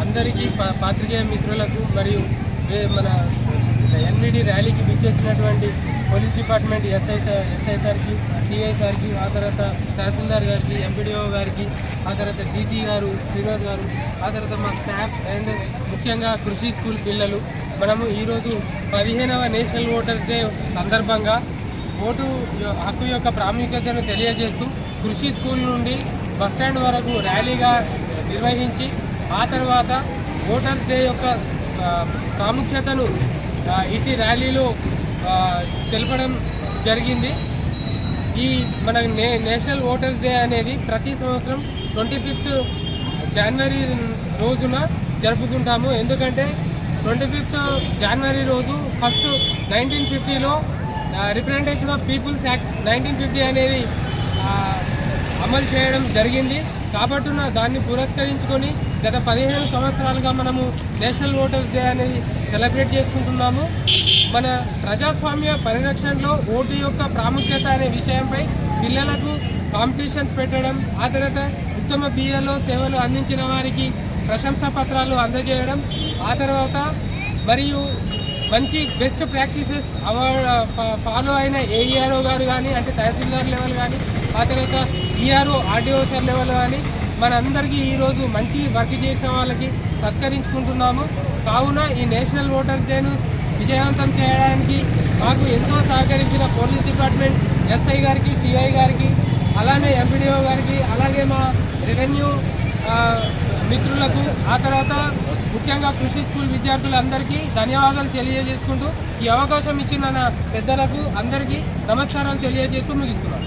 అందరికీ పాత్రికేయ మిత్రులకు మరియు మన ఎన్విడి ర్యాలీకి విచ్చేసినటువంటి పోలీస్ డిపార్ట్మెంట్ ఎస్ఐ సార్కి, సిఐ సార్కి, ఆ తర్వాత తహసీల్దార్ గారికి, ఎంపీడీఓ గారికి, ఆ తర్వాత టీటీ గారు, శ్రీనివాస్ గారు, ఆ తర్వాత మా స్టాఫ్ అండ్ ముఖ్యంగా కృషి స్కూల్ పిల్లలు మనము ఈరోజు 15వ నేషనల్ ఓటర్స్ డే సందర్భంగా ఓటు హక్కు యొక్క ప్రాముఖ్యతను తెలియజేస్తూ కృషి స్కూల్ నుండి బస్టాండ్ వరకు ర్యాలీగా నిర్వహించి ఆ తర్వాత ఓటర్స్ డే యొక్క ప్రాముఖ్యతను ఇటు ర్యాలీలో తెలపడం జరిగింది. ఈ మన నేషనల్ ఓటర్స్ డే అనేది ప్రతి సంవత్సరం 25th జనవరి రోజున జరుపుకుంటాము. ఎందుకంటే 25th జనవరి రోజు ఫస్ట్ 1950లో రిప్రజెంటేషన్ ఆఫ్ పీపుల్స్ యాక్ట్ 1950 అనేది అమలు చేయడం జరిగింది. కాబట్టి దాన్ని పురస్కరించుకొని గత 15 సంవత్సరాలుగా మనము నేషనల్ ఓటర్స్ డే అనేది సెలబ్రేట్ చేసుకుంటున్నాము. మన ప్రజాస్వామ్య పరిరక్షణలో ఓటు యొక్క ప్రాముఖ్యత అనే విషయంపై పిల్లలకు కాంపిటీషన్స్ పెట్టడం, ఆ తర్వాత ఉత్తమ బిఏలో సేవలు అందించిన వారికి ప్రశంసా పత్రాలు అందజేయడం, ఆ తర్వాత మరియు మంచి బెస్ట్ ప్రాక్టీసెస్ అవార్డ్ ఫాలో అయిన ఏఈఆర్ఓ గారు కానీ, అంటే తహసీల్దార్ లెవెల్ కానీ, ఆ తర్వాత ఈఆర్ఓ ఆర్డీఓ సార్ లెవెల్ కానీ మనందరికీ ఈరోజు మంచి వర్క్ చేసిన వాళ్ళకి సత్కరించుకుంటున్నాము. కావున ఈ నేషనల్ ఓటర్స్ డేను విజయవంతం చేయడానికి మాకు ఎంతో సహకరించిన పోలీస్ డిపార్ట్మెంట్ ఎస్ఐ గారికి, సిఐ గారికి, అలానే ఎంపీడీఓ గారికి, అలాగే మా రెవెన్యూ మిత్రులకు, ఆ తర్వాత ముఖ్యంగా కృషి స్కూల్ విద్యార్థులందరికీ ధన్యవాదాలు తెలియజేసుకుంటూ ఈ అవకాశం ఇచ్చిన నా పెద్దలకు అందరికీ నమస్కారాలు తెలియజేస్తూ ముగిస్తున్నాను.